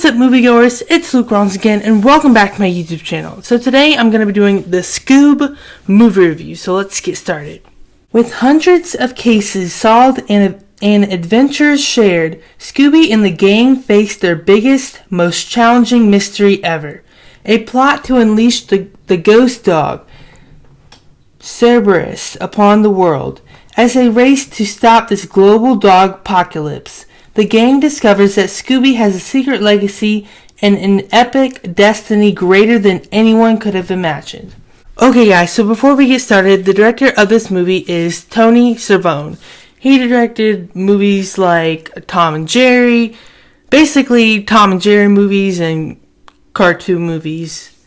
What's up, moviegoers? It's Luke Rollins again, and welcome back to my YouTube channel. So today I'm going to be doing the Scoob movie review, so let's get started. With hundreds of cases solved and adventures shared, Scooby and the gang face their biggest, most challenging mystery ever. A plot to unleash the ghost dog, Cerberus, upon the world. As they race to stop this global dog-pocalypse, the gang discovers that Scooby has a secret legacy and an epic destiny greater than anyone could have imagined. Okay guys, so before we get started, the director of this movie is Tony Cervone. He directed movies like Tom and Jerry, basically Tom and Jerry movies and cartoon movies,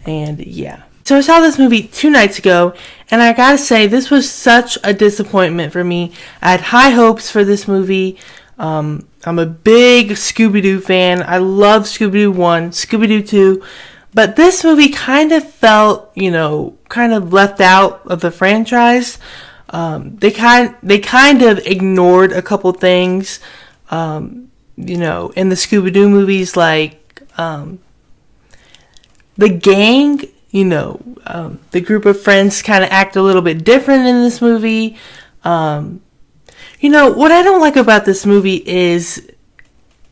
and yeah. So I saw this movie 2 nights ago, and I gotta say, this was such a disappointment for me. I had high hopes for this movie. I'm a big Scooby-Doo fan. I love Scooby-Doo 1, Scooby-Doo 2, but this movie kind of felt, kind of left out of the franchise. They kind of ignored a couple things, in the Scooby-Doo movies, like, the gang, the group of friends kind of act a little bit different in this movie. What I don't like about this movie is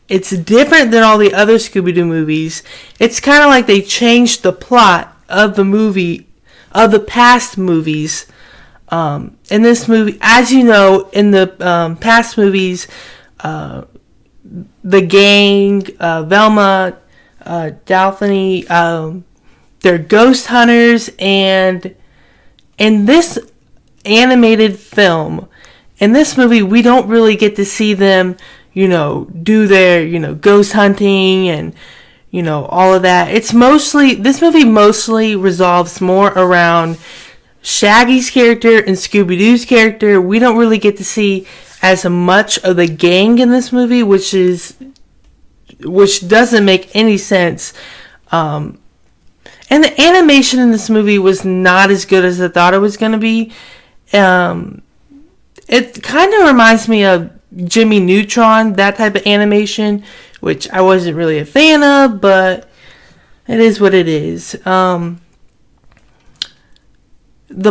it's different than all the other Scooby-Doo movies. It's kind of like they changed the plot of the movie, of the past movies. In this movie, as you know, in the past movies, the gang, Velma, Daphne, they're ghost hunters, and in this animated film, in this movie, we don't really get to see them, do their, ghost hunting and, all of that. This movie mostly resolves more around Shaggy's character and Scooby-Doo's character. We don't really get to see as much of the gang in this movie, which doesn't make any sense. And the animation in this movie was not as good as I thought it was going to be. It kind of reminds me of Jimmy Neutron, that type of animation, which I wasn't really a fan of, but it is what it is. The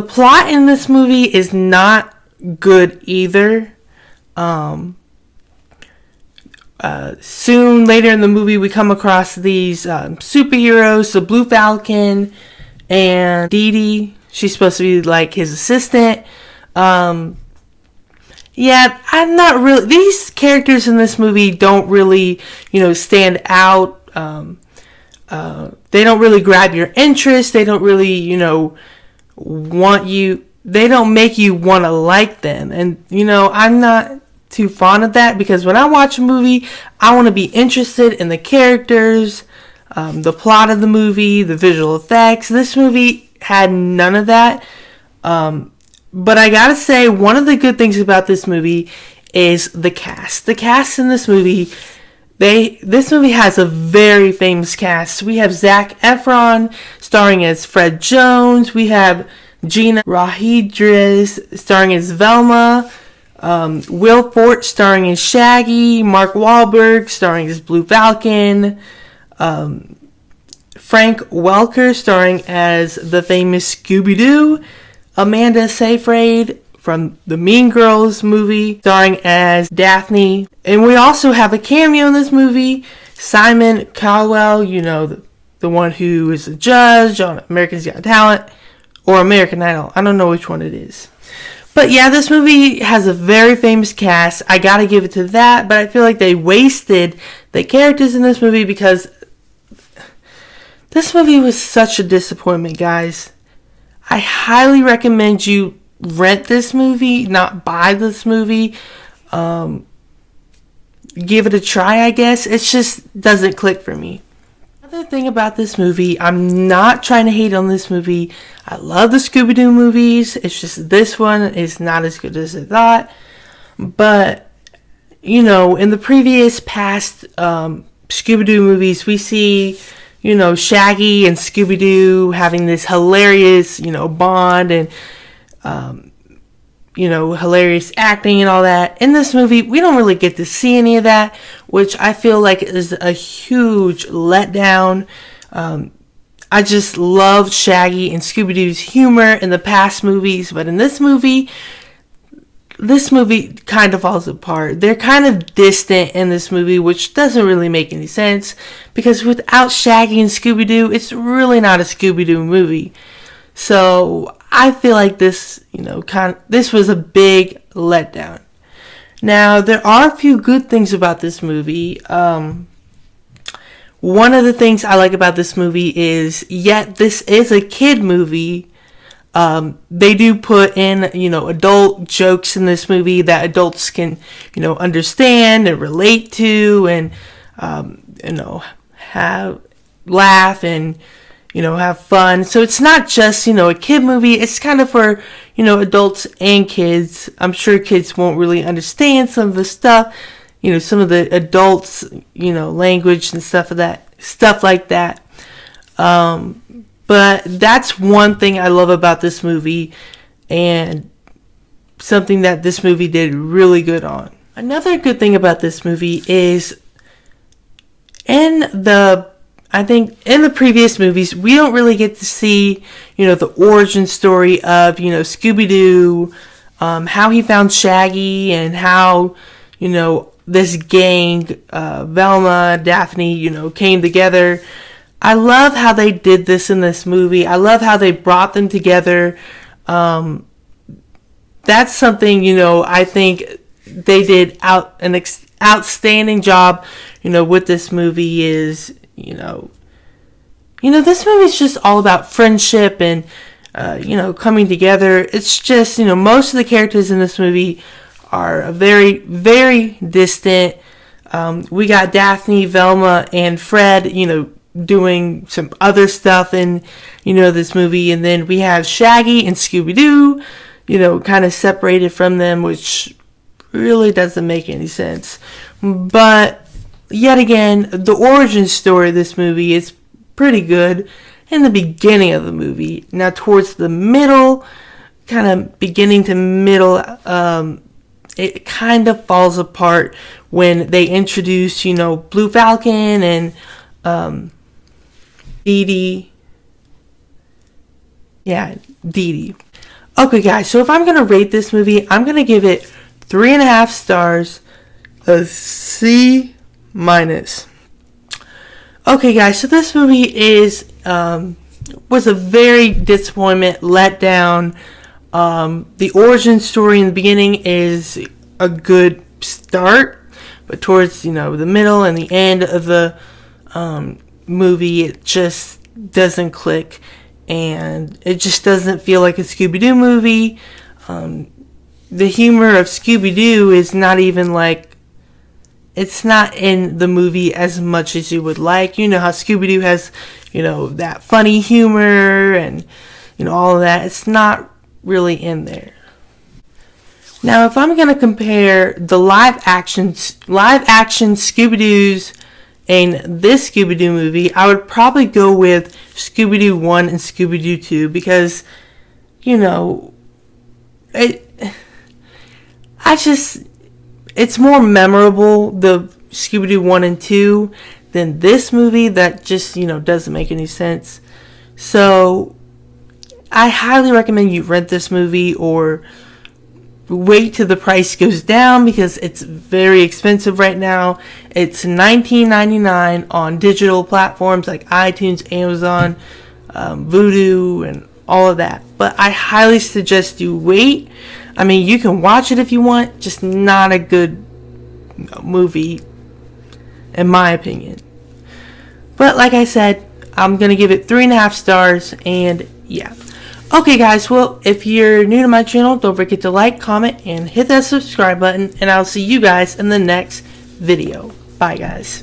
plot in this movie is not good either. Soon later in the movie, we come across these superheroes, the Blue Falcon and Dee Dee. She's supposed to be like his assistant. Yeah, I'm not really... These characters in this movie don't really, stand out. They don't really grab your interest. They don't really, want you... They don't make you want to like them. And, I'm not too fond of that, because when I watch a movie, I want to be interested in the characters, the plot of the movie, the visual effects. This movie had none of that. But I gotta say, one of the good things about this movie is the cast. The cast in this movie, this movie has a very famous cast. We have Zac Efron starring as Fred Jones. We have Gina Rodriguez starring as Velma. Will Forte starring as Shaggy. Mark Wahlberg starring as Blue Falcon. Frank Welker starring as the famous Scooby-Doo. Amanda Seyfried from the Mean Girls movie, starring as Daphne. And we also have a cameo in this movie, Simon Cowell, the one who is a judge on American's Got Talent, or American Idol. I don't know which one it is. But yeah, this movie has a very famous cast. I gotta give it to that, but I feel like they wasted the characters in this movie, because this movie was such a disappointment, guys. I highly recommend you rent this movie, not buy this movie. Give it a try, I guess. It just doesn't click for me. Another thing about this movie, I'm not trying to hate on this movie. I love the Scooby-Doo movies. It's just this one is not as good as I thought. But, in the previous past Scooby-Doo movies, we see... Shaggy and Scooby-Doo having this hilarious, bond, and, hilarious acting and all that. In this movie, we don't really get to see any of that, which I feel like is a huge letdown. I just loved Shaggy and Scooby-Doo's humor in the past movies, but in this movie kind of falls apart. They're kind of distant in this movie, which doesn't really make any sense, because without Shaggy and Scooby-Doo, it's really not a Scooby-Doo movie. So I feel like this, this was a big letdown. Now, there are a few good things about this movie. One of the things I like about this movie is, this is a kid movie. They do put in, adult jokes in this movie that adults can, understand and relate to and, laugh and, have fun. So it's not just, a kid movie. It's kind of for, adults and kids. I'm sure kids won't really understand some of the stuff, some of the adults, language and stuff like that. But that's one thing I love about this movie, and something that this movie did really good on. Another good thing about this movie is in the previous movies, we don't really get to see, the origin story of, Scooby-Doo, how he found Shaggy, and how, this gang, Velma, Daphne, came together. I love how they did this in this movie. I love how they brought them together. That's something, I think they did an outstanding job, with this movie is, this movie is just all about friendship and, coming together. It's just, most of the characters in this movie are very, very distant. We got Daphne, Velma, and Fred, doing some other stuff in, this movie. And then we have Shaggy and Scooby-Doo, kind of separated from them, which really doesn't make any sense. But yet again, the origin story of this movie is pretty good in the beginning of the movie. Now towards the middle, kind of beginning to middle, it kind of falls apart when they introduce, Blue Falcon and Dee Dee. Yeah, Dee Dee. Okay, guys, so if I'm going to rate this movie, I'm going to give it 3.5 stars, a C-. Okay, guys, so this movie was a very disappointment, letdown. The origin story in the beginning is a good start, but towards, the middle and the end of the movie, it just doesn't click, and it just doesn't feel like a Scooby-Doo movie. The humor of Scooby-Doo is not even it's not in the movie as much as you would like. You know how Scooby-Doo has, that funny humor and, all of that. It's not really in there. Now, if I'm going to compare the live action Scooby-Doo's and this Scooby-Doo movie, I would probably go with Scooby-Doo 1 and Scooby-Doo 2 because, it's more memorable, the Scooby-Doo 1 and 2, than this movie that just, doesn't make any sense. So, I highly recommend you rent this movie or wait till the price goes down because it's very expensive right now. It's $19.99 on digital platforms like iTunes, Amazon, Vudu, and all of that. But I highly suggest you wait. I mean, you can watch it if you want, just not a good movie, in my opinion. But like I said, I'm going to give it 3.5 stars, and yeah. Okay, guys, well, if you're new to my channel, don't forget to like, comment, and hit that subscribe button, and I'll see you guys in the next video. Bye, guys.